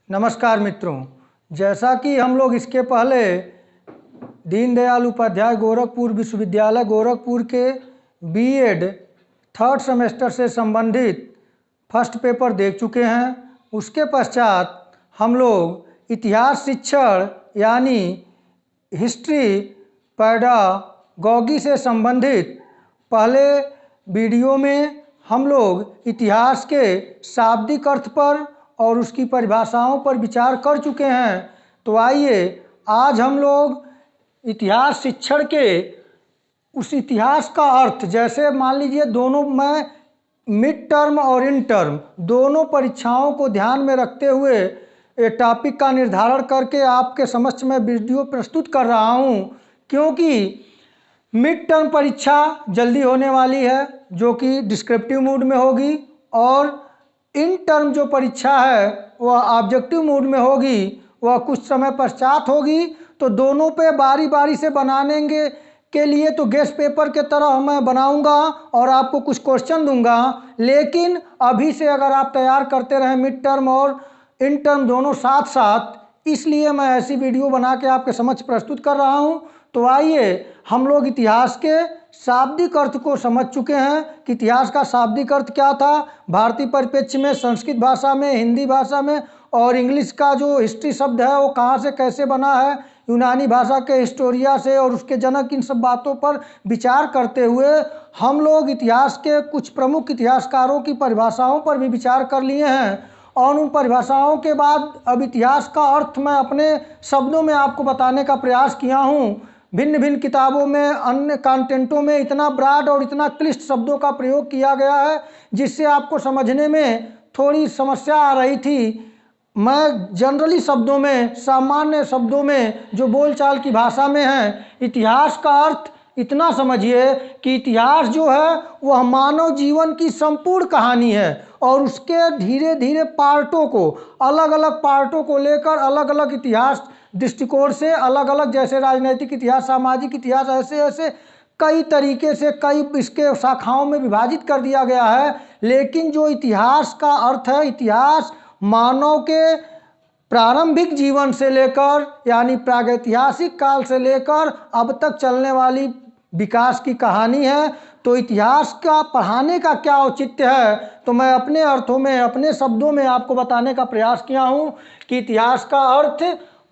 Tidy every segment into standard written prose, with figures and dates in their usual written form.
नमस्कार मित्रों, जैसा कि हम लोग इसके पहले दीनदयाल उपाध्याय गोरखपुर विश्वविद्यालय गोरखपुर के बीएड थर्ड सेमेस्टर से संबंधित फर्स्ट पेपर देख चुके हैं। उसके पश्चात हम लोग इतिहास शिक्षण यानी हिस्ट्री पैडागॉजी से संबंधित पहले वीडियो में हम लोग इतिहास के शाब्दिक अर्थ पर और उसकी परिभाषाओं पर विचार कर चुके हैं। तो आइए आज हम लोग इतिहास शिक्षण के उस इतिहास का अर्थ, जैसे मान लीजिए दोनों मैं मिड टर्म और इन टर्म दोनों परीक्षाओं को ध्यान में रखते हुए ये टॉपिक का निर्धारण करके आपके समक्ष में वीडियो प्रस्तुत कर रहा हूं, क्योंकि मिड टर्म परीक्षा जल्दी होने वाली है जो कि डिस्क्रिप्टिव मूड में होगी, और इन टर्म जो परीक्षा है वह ऑब्जेक्टिव मूड में होगी, वह कुछ समय पश्चात होगी। तो दोनों पे बारी बारी से बनाने के लिए तो गेस्ट पेपर के तरह मैं बनाऊंगा और आपको कुछ क्वेश्चन दूंगा, लेकिन अभी से अगर आप तैयार करते रहें मिड टर्म और इन टर्म दोनों साथ साथ, इसलिए मैं ऐसी वीडियो बना के आपके समक्ष प्रस्तुत कर रहा हूं। तो आइए हम लोग इतिहास के शाब्दिक अर्थ को समझ चुके हैं कि इतिहास का शाब्दिक अर्थ क्या था भारतीय परिप्रेक्ष्य में, संस्कृत भाषा में, हिंदी भाषा में, और इंग्लिश का जो हिस्ट्री शब्द है वो कहाँ से कैसे बना है, यूनानी भाषा के हिस्टोरिया से और उसके जनक, इन सब बातों पर विचार करते हुए हम लोग इतिहास के कुछ प्रमुख इतिहासकारों की परिभाषाओं पर भी विचार कर लिए हैं। और उन परिभाषाओं के बाद अब इतिहास का अर्थ मैं अपने शब्दों में आपको बताने का प्रयास किया हूँ। भिन्न भिन्न किताबों में, अन्य कंटेंटों में इतना ब्रॉड और इतना क्लिष्ट शब्दों का प्रयोग किया गया है जिससे आपको समझने में थोड़ी समस्या आ रही थी। मैं जनरली शब्दों में, सामान्य शब्दों में जो बोलचाल की भाषा में है, इतिहास का अर्थ इतना समझिए कि इतिहास जो है वह मानव जीवन की संपूर्ण कहानी है और उसके धीरे धीरे पार्टों को, अलग अलग पार्टों को लेकर अलग अलग इतिहास दृष्टिकोण से, अलग अलग, जैसे राजनैतिक इतिहास, सामाजिक इतिहास, ऐसे ऐसे कई तरीके से कई इसके शाखाओं में विभाजित कर दिया गया है। लेकिन जो इतिहास का अर्थ है, इतिहास मानव के प्रारंभिक जीवन से लेकर यानी प्रागैतिहासिक काल से लेकर अब तक चलने वाली विकास की कहानी है। तो इतिहास का पढ़ाने का क्या औचित्य है, तो मैं अपने अर्थों में, अपने शब्दों में आपको बताने का प्रयास किया हूँ कि इतिहास का अर्थ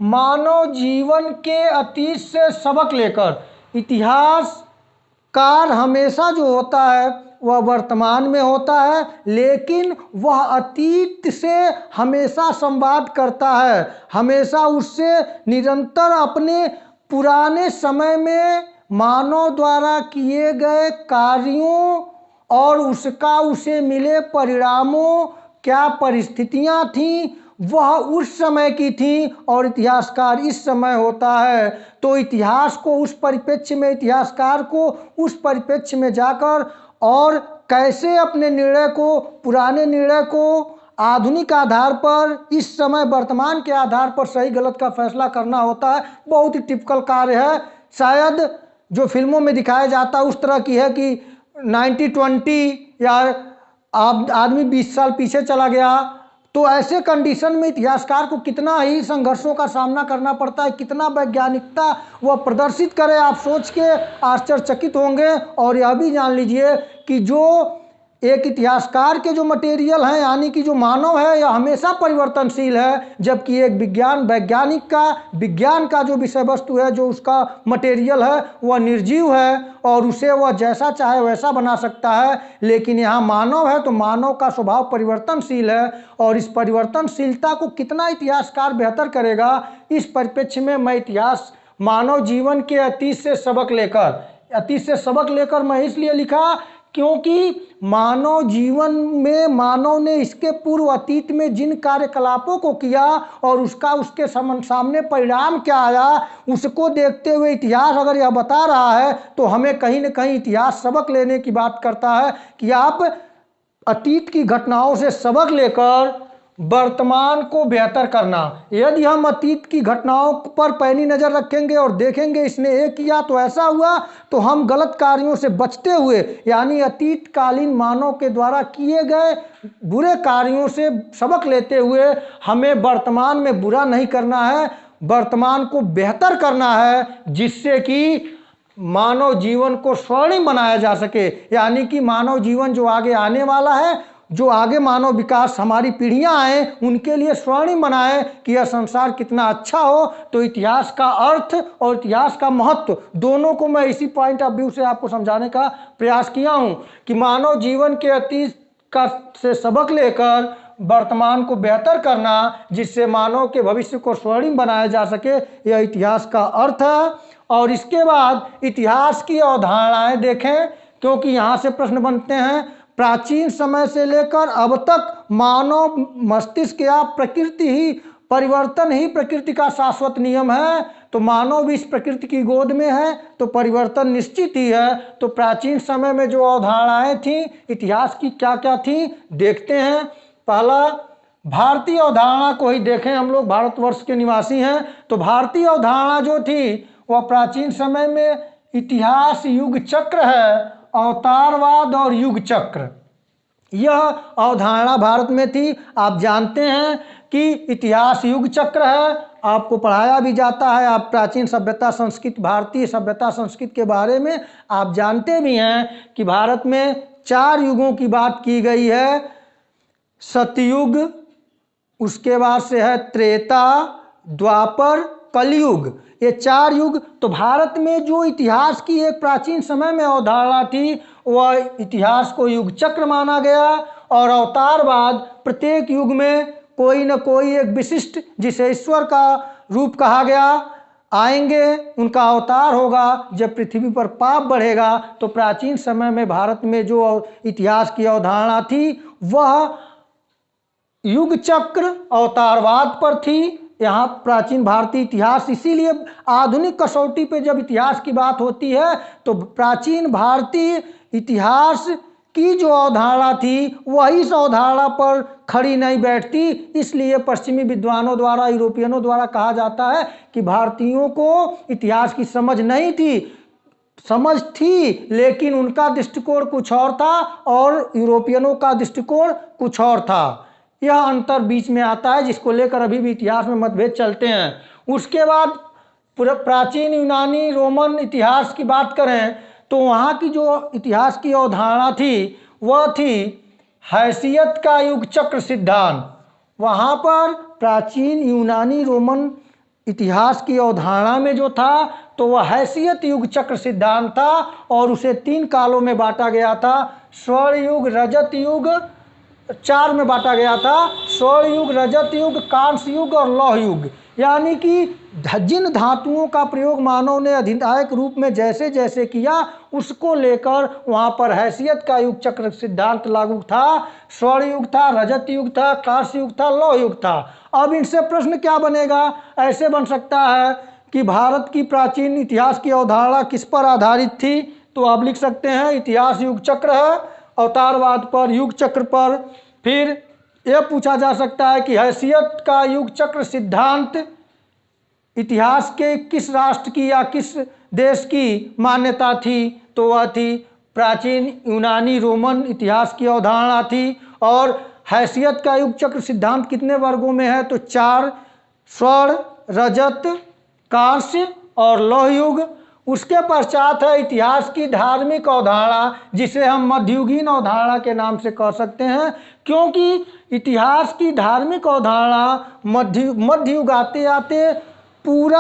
मानव जीवन के अतीत से सबक लेकर, इतिहासकार हमेशा जो होता है वह वर्तमान में होता है, लेकिन वह अतीत से हमेशा संवाद करता है, हमेशा उससे निरंतर अपने पुराने समय में मानव द्वारा किए गए कार्यों और उसका उसे मिले परिणामों, क्या परिस्थितियां थीं वह उस समय की थी और इतिहासकार इस समय होता है। तो इतिहास को उस परिप्रेक्ष्य में, इतिहासकार को उस परिप्रेक्ष्य में जाकर और कैसे अपने निर्णय को, पुराने निर्णय को आधुनिक आधार पर, इस समय वर्तमान के आधार पर सही गलत का फैसला करना होता है। बहुत ही टिपिकल कार्य है, शायद जो फिल्मों में दिखाया जाता है उस तरह की है कि 90-20 या आदमी 20 साल पीछे चला गया। तो ऐसे कंडीशन में इतिहासकार को कितना ही संघर्षों का सामना करना पड़ता है, कितना वैज्ञानिकता वह प्रदर्शित करे, आप सोच के आश्चर्यचकित होंगे। और यह भी जान लीजिए कि जो एक इतिहासकार के जो मटेरियल हैं, यानी कि जो मानव है, यह हमेशा परिवर्तनशील है, जबकि एक वैज्ञानिक का, विज्ञान का जो विषय वस्तु है, जो उसका मटेरियल है, वह निर्जीव है और उसे वह जैसा चाहे वैसा बना सकता है। लेकिन यहाँ मानव है तो मानव का स्वभाव परिवर्तनशील है, और इस परिवर्तनशीलता को कितना इतिहासकार बेहतर करेगा, इस परिप्रेक्ष्य में मैं इतिहास मानव जीवन के अतीत से सबक लेकर मैं इसलिए लिखा क्योंकि मानव जीवन में मानव ने इसके पूर्व अतीत में जिन कार्यकलापों को किया और उसके सामने परिणाम क्या आया, उसको देखते हुए इतिहास अगर यह बता रहा है तो हमें कहीं न कहीं इतिहास सबक लेने की बात करता है कि आप अतीत की घटनाओं से सबक लेकर वर्तमान को बेहतर करना। यदि हम अतीत की घटनाओं पर पैनी नज़र रखेंगे और देखेंगे इसने ये किया तो ऐसा हुआ, तो हम गलत कार्यों से बचते हुए, यानी अतीतकालीन मानव के द्वारा किए गए बुरे कार्यों से सबक लेते हुए हमें वर्तमान में बुरा नहीं करना है, वर्तमान को बेहतर करना है, जिससे कि मानव जीवन को स्वर्णिम बनाया जा सके। यानी कि मानव जीवन जो आगे आने वाला है, जो आगे मानव विकास हमारी पीढ़ियां आए, उनके लिए स्वर्णिम बनाए कि यह संसार कितना अच्छा हो। तो इतिहास का अर्थ और इतिहास का महत्व दोनों को मैं इसी पॉइंट ऑफ व्यू से आपको समझाने का प्रयास किया हूं कि मानव जीवन के अतीत का से सबक लेकर वर्तमान को बेहतर करना, जिससे मानव के भविष्य को स्वर्णिम बनाया जा सके, यह इतिहास का अर्थ है। और इसके बाद इतिहास की अवधारणाएं देखें, क्योंकि यहाँ से प्रश्न बनते हैं। प्राचीन समय से लेकर अब तक मानव मस्तिष्क या प्रकृति ही परिवर्तन ही प्रकृति का शाश्वत नियम है। तो मानव भी इस प्रकृति की गोद में है, तो परिवर्तन निश्चित ही है। तो प्राचीन समय में जो अवधारणाएं थीं इतिहास की क्या क्या थीं, देखते हैं। पहला, भारतीय अवधारणा को ही देखें। हम लोग भारतवर्ष के निवासी हैं, तो भारतीय अवधारणा जो थी वह प्राचीन समय में इतिहास युग चक्र है, अवतारवाद और युग चक्र, यह अवधारणा भारत में थी। आप जानते हैं कि इतिहास युग चक्र है, आपको पढ़ाया भी जाता है। आप प्राचीन सभ्यता संस्कृति, भारतीय सभ्यता संस्कृति के बारे में आप जानते भी हैं कि भारत में 4 युगों की बात की गई है। सतयुग, उसके बाद से है त्रेता, द्वापर, कलयुग, ये 4 युग। तो भारत में जो इतिहास की एक प्राचीन समय में अवधारणा थी, वह इतिहास को युग चक्र माना गया। और अवतारवाद, प्रत्येक युग में कोई न कोई एक विशिष्ट, जिसे ईश्वर का रूप कहा गया, आएंगे, उनका अवतार होगा। जब पृथ्वी पर पाप बढ़ेगा, तो प्राचीन समय में भारत में जो इतिहास की अवधारणा थी वह युग चक्र अवतारवाद पर थी। यहाँ प्राचीन भारतीय इतिहास, इसीलिए आधुनिक कसौटी पे जब इतिहास की बात होती है तो प्राचीन भारतीय इतिहास की जो अवधारणा थी वह इस अवधारणा पर खड़ी नहीं बैठती। इसलिए पश्चिमी विद्वानों द्वारा, यूरोपियनों द्वारा कहा जाता है कि भारतीयों को इतिहास की समझ नहीं थी। समझ थी, लेकिन उनका दृष्टिकोण कुछ और था और यूरोपियनों का दृष्टिकोण कुछ और था। यह अंतर बीच में आता है, जिसको लेकर अभी भी इतिहास में मतभेद चलते हैं। उसके बाद प्राचीन यूनानी रोमन इतिहास की बात करें तो वहाँ की जो इतिहास की अवधारणा थी वह थी हैसियत का युग चक्र सिद्धांत। वहाँ पर प्राचीन यूनानी रोमन इतिहास की अवधारणा में जो था तो वह हैसियत युग चक्र सिद्धांत था, और उसे 3 कालों में बांटा गया था। स्वर्ण युग, रजत युग, 4 में बांटा गया था। स्वर्ण युग, रजत युग, कांस्य युग और लौह युग। यानी कि जिन धातुओं का प्रयोग मानव ने अधिनायक रूप में जैसे जैसे किया, उसको लेकर वहाँ पर हैसियत का युग चक्र सिद्धांत लागू था। स्वर्ण युग था, रजत युग था, कांस्य युग था, लौह युग था। अब इनसे प्रश्न क्या बनेगा? ऐसे बन सकता है कि भारत की प्राचीन इतिहास की अवधारणा किस पर आधारित थी, तो आप लिख सकते हैं इतिहास युग चक्र है, अवतारवाद पर, युग चक्र पर। फिर यह पूछा जा सकता है कि हैसियत का युग चक्र सिद्धांत इतिहास के किस राष्ट्र की या किस देश की मान्यता थी, तो वह थी प्राचीन यूनानी रोमन इतिहास की अवधारणा थी। और हैसियत का युग चक्र सिद्धांत कितने वर्गों में है, तो 4, स्वर्ण, रजत, कांस्य और लौह युग। उसके पश्चात है इतिहास की धार्मिक अवधारणा, जिसे हम मध्ययुगीन अवधारणा के नाम से कह सकते हैं, क्योंकि इतिहास की धार्मिक अवधारणा मध्य युग आते आते पूरा,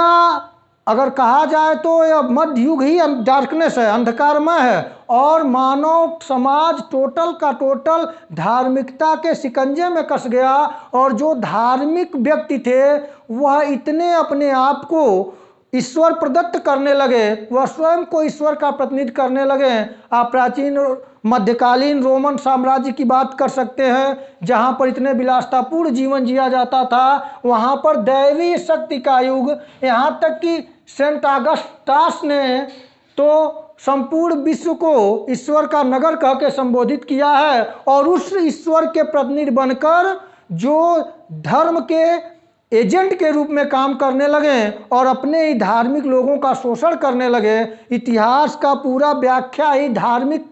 अगर कहा जाए तो यह मध्य युग ही डार्कनेस है, अंधकारमय है, और मानव समाज टोटल का टोटल धार्मिकता के शिकंजे में कस गया। और जो धार्मिक व्यक्ति थे वह इतने अपने आप को ईश्वर प्रदत्त करने लगे, वह स्वयं को ईश्वर का प्रतिनिधि करने लगे। आप प्राचीन मध्यकालीन रोमन साम्राज्य की बात कर सकते हैं, जहाँ पर इतने विलासतापूर्ण जीवन जिया जाता था। वहाँ पर दैवी शक्ति का युग, यहाँ तक कि सेंट ऑगस्टास ने तो संपूर्ण विश्व को ईश्वर का नगर कह के संबोधित किया है, और उस ईश्वर के प्रतिनिधि बनकर जो धर्म के एजेंट के रूप में काम करने लगे और अपने ही धार्मिक लोगों का शोषण करने लगे। इतिहास का पूरा व्याख्या ही धार्मिक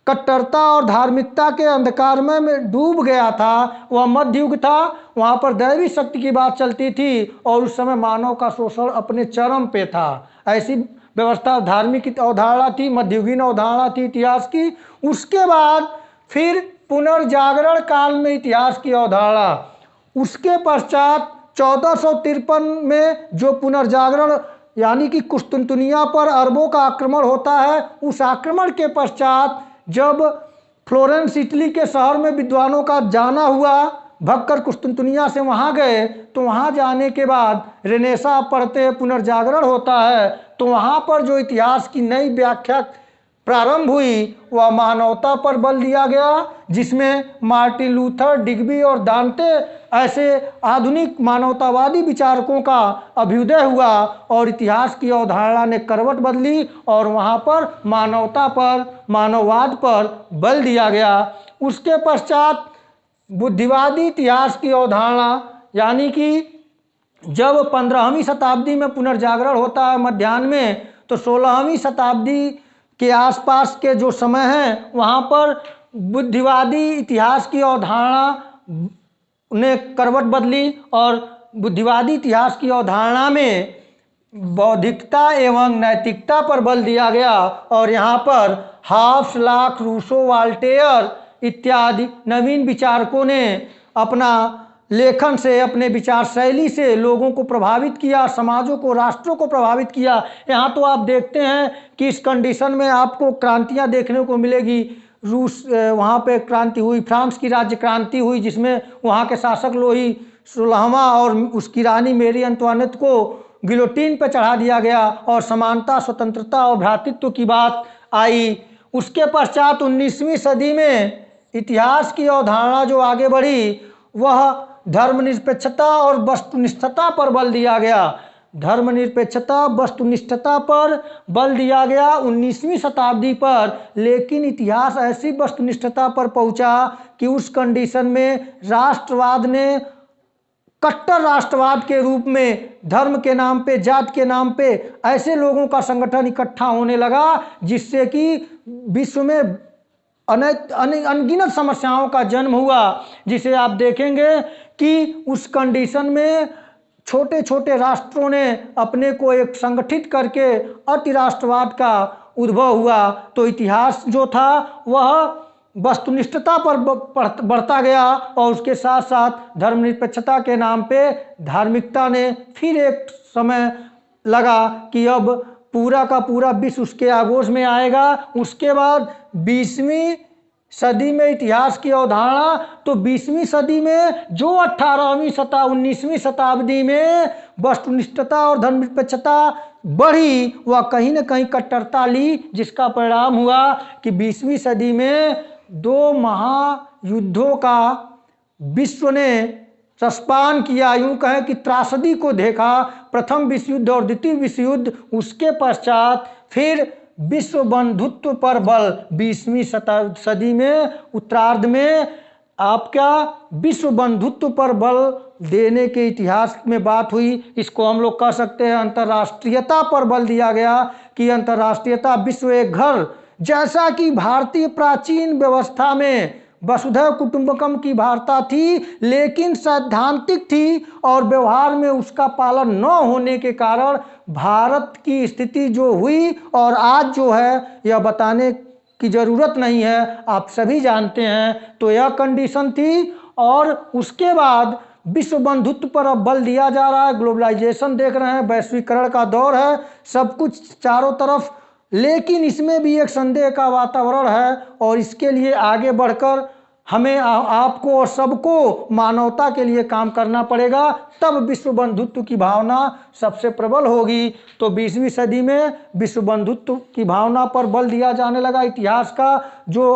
कट्टरता और धार्मिकता के अंधकार में डूब गया था। वह मध्य युग था, वहाँ पर दैवी शक्ति की बात चलती थी और उस समय मानव का शोषण अपने चरम पे था। ऐसी व्यवस्था धार्मिक अवधारणा थी, मध्ययुगीन अवधारणा थी इतिहास की। उसके बाद फिर पुनर्जागरण काल में इतिहास की अवधारणा, उसके पश्चात 1453 में जो पुनर्जागरण यानी कि कुस्तुनतुनिया पर अरबों का आक्रमण होता है, उस आक्रमण के पश्चात जब फ्लोरेंस इटली के शहर में विद्वानों का जाना हुआ, भगकर कुस्तुनतुनिया से वहाँ गए, तो वहाँ जाने के बाद रेनेसा पढ़ते पुनर्जागरण होता है, तो वहाँ पर जो इतिहास की नई व्याख्या प्रारंभ हुई वह मानवता पर बल दिया गया, जिसमें मार्टिन लूथर, डिग्बी और दांते ऐसे आधुनिक मानवतावादी विचारकों का अभ्युदय हुआ और इतिहास की अवधारणा ने करवट बदली और वहाँ पर मानवता पर, मानववाद पर बल दिया गया। उसके पश्चात बुद्धिवादी इतिहास की अवधारणा, यानी कि जब 15वीं शताब्दी में पुनर्जागरण होता है मध्याह्न में, तो 16वीं शताब्दी के आसपास के जो समय है वहाँ पर बुद्धिवादी इतिहास की अवधारणा ने करवट बदली और बुद्धिवादी इतिहास की अवधारणा में बौद्धिकता एवं नैतिकता पर बल दिया गया और यहाँ पर हाफ्स, लॉक, रूसो, वाल्टेयर इत्यादि नवीन विचारकों ने अपना लेखन से, अपने विचार शैली से लोगों को प्रभावित किया, समाजों को, राष्ट्रों को प्रभावित किया। यहाँ तो आप देखते हैं कि इस कंडीशन में आपको क्रांतियाँ देखने को मिलेगी। रूस, वहाँ पे क्रांति हुई, फ्रांस की राज्य क्रांति हुई जिसमें वहाँ के शासक लोही 16वां और उसकी रानी मेरी अंतवानेत को गिलोटीन पर चढ़ा दिया गया और समानता, स्वतंत्रता और भ्रातृत्व की बात आई। उसके पश्चात 19वीं सदी में इतिहास की अवधारणा जो आगे बढ़ी वह धर्मनिरपेक्षता और वस्तुनिष्ठता पर बल दिया गया। धर्मनिरपेक्षता, वस्तुनिष्ठता पर बल दिया गया 19वीं शताब्दी पर, लेकिन इतिहास ऐसी वस्तुनिष्ठता पर पहुंचा कि उस कंडीशन में राष्ट्रवाद ने कट्टर राष्ट्रवाद के रूप में धर्म के नाम पे, जात के नाम पे ऐसे लोगों का संगठन इकट्ठा होने लगा जिससे कि विश्व में अनगिनत समस्याओं का जन्म हुआ, जिसे आप देखेंगे कि उस कंडीशन में छोटे छोटे राष्ट्रों ने अपने को एक संगठित करके अति राष्ट्रवाद का उद्भव हुआ। तो इतिहास जो था वह वस्तुनिष्ठता पर बढ़ता गया और उसके साथ साथ धर्मनिरपेक्षता के नाम पे धार्मिकता ने फिर एक समय लगा कि अब पूरा का पूरा विश्व उसके आगोश में आएगा। उसके बाद 20वीं सदी में इतिहास की अवधारणा, तो 20वीं सदी में जो 19वीं शताब्दी में वस्तुनिष्ठता और धर्मनिरपेक्षता बढ़ी वह कहीं न कहीं कट्टरता ली, जिसका परिणाम हुआ कि 20वीं सदी में 2 महायुद्धों का विश्व ने रसपान किया। यूँ कहें कि त्रासदी को देखा, प्रथम विश्व युद्ध और द्वितीय विश्व युद्ध। उसके पश्चात फिर विश्व बंधुत्व पर बल 20वीं सदी में उत्तरार्ध में आपका विश्व बंधुत्व पर बल देने के इतिहास में बात हुई। इसको हम लोग कह सकते हैं अंतर्राष्ट्रीयता पर बल दिया गया कि अंतर्राष्ट्रीयता, विश्व एक घर, जैसा कि भारतीय प्राचीन व्यवस्था में वसुधैव कुटुंबकम की वार्ता थी, लेकिन सैद्धांतिक थी और व्यवहार में उसका पालन न होने के कारण भारत की स्थिति जो हुई और आज जो है यह बताने की ज़रूरत नहीं है, आप सभी जानते हैं। तो यह कंडीशन थी और उसके बाद विश्व बंधुत्व पर अब बल दिया जा रहा है। ग्लोबलाइजेशन देख रहे हैं, वैश्वीकरण का दौर है, सब कुछ चारों तरफ, लेकिन इसमें भी एक संदेह का वातावरण है और इसके लिए आगे बढ़कर हमें आपको और सबको मानवता के लिए काम करना पड़ेगा, तब विश्व बंधुत्व की भावना सबसे प्रबल होगी। तो 20वीं सदी में विश्व बंधुत्व की भावना पर बल दिया जाने लगा। इतिहास का जो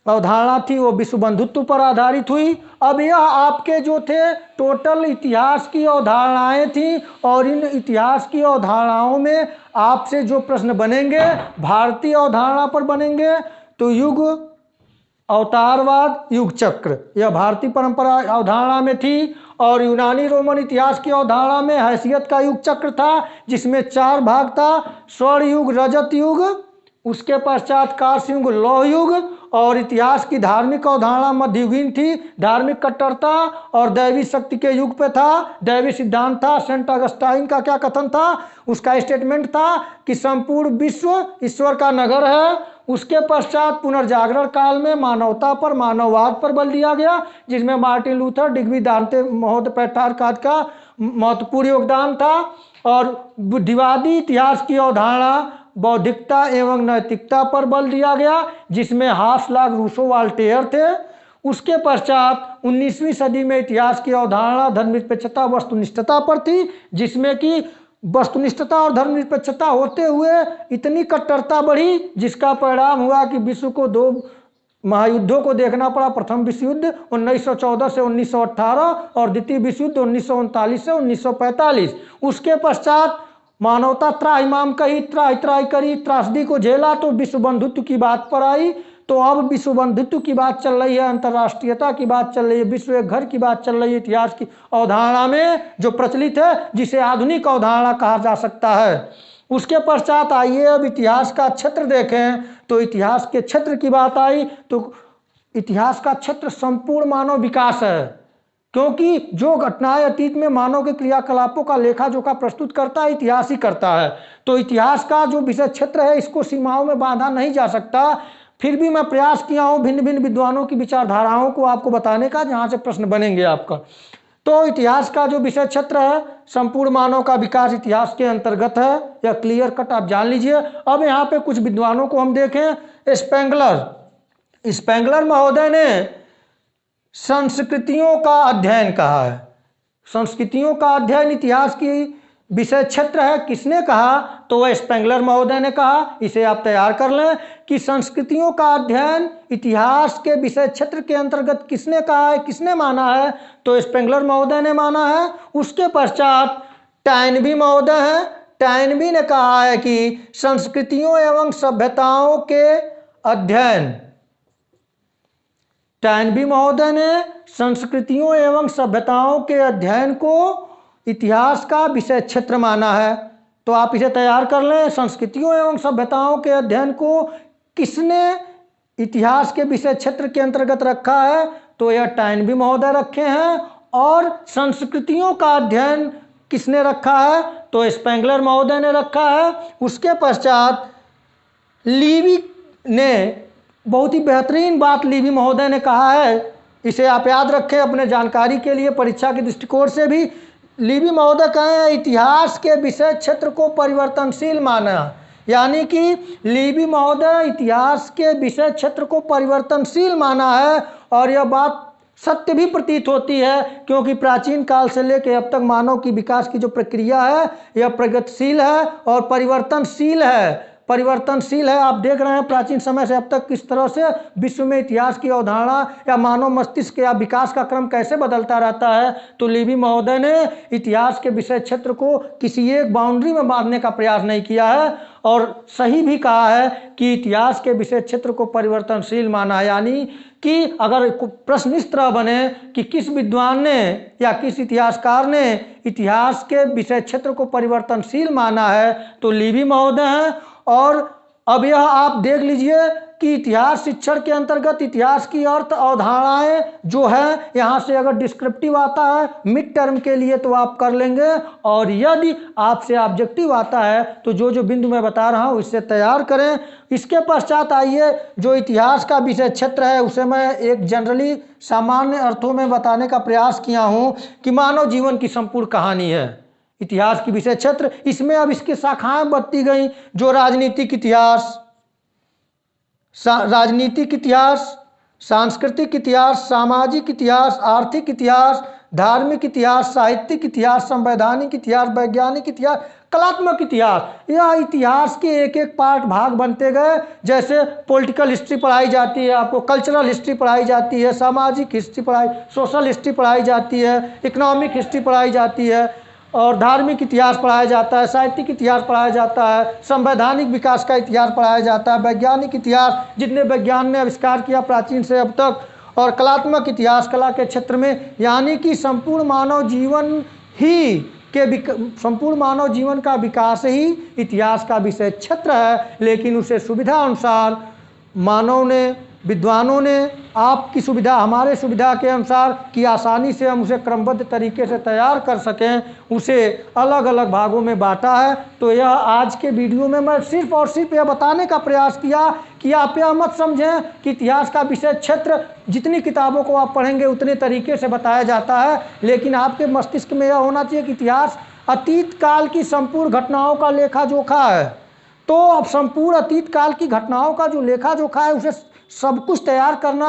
अवधारणा थी वो विश्व बंधुत्व पर आधारित हुई। अब यह आपके जो थे टोटल इतिहास की अवधारणाएं थी और इन इतिहास की अवधारणाओं में आपसे जो प्रश्न बनेंगे भारतीय अवधारणा पर बनेंगे। तो युग अवतारवाद, युग चक्र, यह भारतीय परंपरा अवधारणा में थी। और यूनानी रोमन इतिहास की अवधारणा में हैसियत का युग चक्र था, जिसमें 4 भाग था: स्वर्ण युग, रजत युग, उसके पश्चात कांस्य युग, लौह युग। और इतिहास की धार्मिक अवधारणा मध्ययुगीन थी। धार्मिक कट्टरता और दैवी शक्ति के युग पे था, दैवी सिद्धांत था। सेंट अगस्टाइन का क्या कथन था? उसका स्टेटमेंट था कि संपूर्ण विश्व ईश्वर का नगर है। उसके पश्चात पुनर्जागरण काल में मानवता पर, मानववाद पर बल दिया गया, जिसमें मार्टिन लूथर, डिग्वी दांते महोदय पैठारकाद का महत्वपूर्ण योगदान था। और बुद्धिवादी इतिहास की अवधारणा बौद्धिकता एवं नैतिकता पर बल दिया गया, जिसमें हाफलाग, रूसो, वाल्टेयर थे। उसके पश्चात 19वीं सदी में इतिहास की अवधारणा धर्मनिरपेक्षता, वस्तुनिष्ठता पर थी, जिसमें कि वस्तुनिष्ठता और धर्मनिरपेक्षता होते हुए इतनी कट्टरता बढ़ी, जिसका परिणाम हुआ कि विश्व को 2 महायुद्धों को देखना पड़ा। प्रथम विश्व युद्ध 1914 से 1918 और द्वितीय विश्व युद्ध 1939 से 1945। उसके पश्चात मानवता त्राहिमाम कही, त्राही करी, त्रासदी को झेला तो विश्व बंधुत्व की बात पर आई। तो अब विश्व बंधुत्व की बात चल रही है, अंतर्राष्ट्रीयता की बात चल रही है, विश्व एक घर की बात चल रही है इतिहास की अवधारणा में, जो प्रचलित है, जिसे आधुनिक अवधारणा कहा जा सकता है। उसके पश्चात आइए अब इतिहास का क्षेत्र देखें। तो इतिहास के क्षेत्र की बात आई तो इतिहास का क्षेत्र संपूर्ण मानव विकास है, क्योंकि जो घटनाएं अतीत में मानव के क्रियाकलापों का लेखा जोखा प्रस्तुत करता है, इतिहास ही करता है। तो इतिहास का जो विषय क्षेत्र है, इसको सीमाओं में बांधा नहीं जा सकता। फिर भी मैं प्रयास किया हूँ भिन्न भिन्न विद्वानों की विचारधाराओं को आपको बताने का, जहाँ से प्रश्न बनेंगे आपका। तो इतिहास का जो विषय क्षेत्र है, संपूर्ण मानव का विकास इतिहास के अंतर्गत है, यह क्लियर कट आप जान लीजिए। अब यहाँ पे कुछ विद्वानों को हम देखें। स्पेंगलर महोदय ने संस्कृतियों का अध्ययन कहा है। संस्कृतियों का अध्ययन इतिहास की विषय क्षेत्र है। किसने कहा? तो वह स्पेंगलर महोदय ने कहा। इसे आप तैयार कर लें कि संस्कृतियों का अध्ययन इतिहास के विषय क्षेत्र के अंतर्गत किसने कहा है, किसने माना है? तो स्पेंगलर महोदय ने माना है। उसके पश्चात टैनबी महोदय हैं। टैनबी ने कहा है कि संस्कृतियों एवं सभ्यताओं के अध्ययन, टैनबी महोदय ने संस्कृतियों एवं सभ्यताओं के अध्ययन को इतिहास का विषय क्षेत्र माना है। तो आप इसे तैयार कर लें। संस्कृतियों एवं सभ्यताओं के अध्ययन को किसने इतिहास के विषय क्षेत्र के अंतर्गत रखा है? तो यह टैनबी महोदय रखे हैं। और संस्कृतियों का अध्ययन किसने रखा है? तो स्पेंगलर महोदय ने रखा है। उसके पश्चात लीवी ने बहुत ही बेहतरीन बात लीवी महोदय ने कहा है, इसे आप याद रखें अपने जानकारी के लिए, परीक्षा के दृष्टिकोण से भी। लीवी महोदय कहें इतिहास के विषय क्षेत्र को परिवर्तनशील माना, यानी कि लीवी महोदय इतिहास के विषय क्षेत्र को परिवर्तनशील माना है। और यह बात सत्य भी प्रतीत होती है, क्योंकि प्राचीन काल से लेकर अब तक मानव की विकास की जो प्रक्रिया है, यह प्रगतिशील है और परिवर्तनशील है। परिवर्तनशील है। आप देख रहे हैं प्राचीन समय से अब तक किस तरह से विश्व में इतिहास की अवधारणा या मानव मस्तिष्क या विकास का क्रम कैसे बदलता रहता है। तो लीवी महोदय ने इतिहास के विषय क्षेत्र को किसी एक बाउंड्री में बांधने का प्रयास नहीं किया है, और सही भी कहा है कि इतिहास के विषय क्षेत्र को परिवर्तनशील माना है। यानी कि अगर प्रश्न इस तरह बने कि किस विद्वान ने या किस इतिहासकार ने इतिहास के विषय क्षेत्र को परिवर्तनशील माना है, तो लीवी महोदय हैं। और अब यह आप देख लीजिए कि इतिहास शिक्षण के अंतर्गत इतिहास की अर्थ अवधारणाएं जो है, यहाँ से अगर डिस्क्रिप्टिव आता है मिड टर्म के लिए तो आप कर लेंगे, और यदि आपसे ऑब्जेक्टिव आता है तो जो जो बिंदु मैं बता रहा हूँ इससे तैयार करें। इसके पश्चात आइए, जो इतिहास का विषय क्षेत्र है उसे मैं एक जनरली सामान्य अर्थों में बताने का प्रयास किया हूँ कि मानव जीवन की संपूर्ण कहानी है इतिहास की विषय क्षेत्र। इसमें अब इसकी शाखाएं बढ़ती गई, जो राजनीतिक इतिहास, राजनीतिक इतिहास, सांस्कृतिक इतिहास, सामाजिक इतिहास, आर्थिक इतिहास, धार्मिक इतिहास, साहित्यिक इतिहास, संवैधानिक इतिहास, वैज्ञानिक इतिहास, कलात्मक इतिहास। यह इतिहास के एक एक पार्ट भाग बनते गए। जैसे पॉलिटिकल हिस्ट्री पढ़ाई जाती है, आपको कल्चरल हिस्ट्री पढ़ाई जाती है, सामाजिक हिस्ट्री सोशल हिस्ट्री पढ़ाई जाती है, इकोनॉमिक हिस्ट्री पढ़ाई जाती है, और धार्मिक इतिहास पढ़ाया जाता है, साहित्यिक इतिहास पढ़ाया जाता है, संवैधानिक विकास का इतिहास पढ़ाया जाता है, वैज्ञानिक इतिहास जितने विज्ञान ने आविष्कार किया प्राचीन से अब तक, और कलात्मक इतिहास कला के क्षेत्र में, यानी कि संपूर्ण मानव जीवन संपूर्ण मानव जीवन का विकास ही इतिहास का विषय क्षेत्र है। लेकिन उसे सुविधा अनुसार मानव ने, विद्वानों ने आपकी सुविधा, हमारे सुविधा के अनुसार कि आसानी से हम उसे क्रमबद्ध तरीके से तैयार कर सकें, उसे अलग अलग भागों में बांटा है। तो यह आज के वीडियो में मैं सिर्फ और सिर्फ यह बताने का प्रयास किया कि आप यह मत समझें कि इतिहास का विषय क्षेत्र जितनी किताबों को आप पढ़ेंगे उतने तरीके से बताया जाता है, लेकिन आपके मस्तिष्क में यह होना चाहिए कि इतिहास अतीत काल की संपूर्ण घटनाओं का लेखा जोखा है। तो अब संपूर्ण अतीत काल की घटनाओं का जो लेखा जोखा है, उसे सब कुछ तैयार करना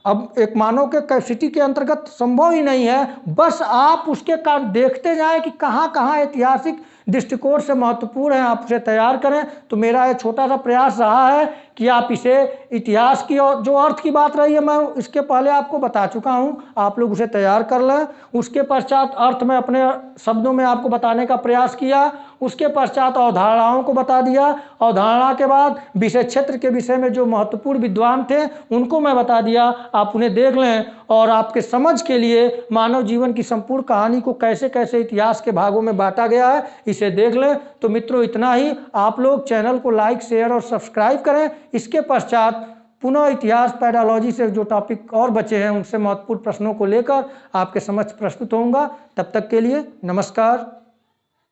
अब एक मानव के कैपेसिटी के अंतर्गत संभव ही नहीं है। बस आप उसके कारण देखते जाएं कि कहाँ कहाँ ऐतिहासिक दृष्टिकोण से महत्वपूर्ण है, आप उसे तैयार करें। तो मेरा ये छोटा सा प्रयास रहा है कि आप इसे इतिहास की, और जो अर्थ की बात रही है मैं इसके पहले आपको बता चुका हूँ, आप लोग उसे तैयार कर लें। उसके पश्चात अर्थ में अपने शब्दों में आपको बताने का प्रयास किया, उसके पश्चात अवधारणाओं को बता दिया, अवधारणा के बाद विषय क्षेत्र के विषय में जो महत्वपूर्ण विद्वान थे उनको मैं बता दिया, आप उन्हें देख लें। और आपके समझ के लिए मानव जीवन की संपूर्ण कहानी को कैसे कैसे इतिहास के भागों में बांटा गया है इसे देख लें। तो मित्रों इतना ही, आप लोग चैनल को लाइक, शेयर और सब्सक्राइब करें। इसके पश्चात पुनः इतिहास पैडालॉजी से जो टॉपिक और बचे हैं उनसे महत्वपूर्ण प्रश्नों को लेकर आपके समक्ष प्रस्तुत होऊंगा। तब तक के लिए नमस्कार।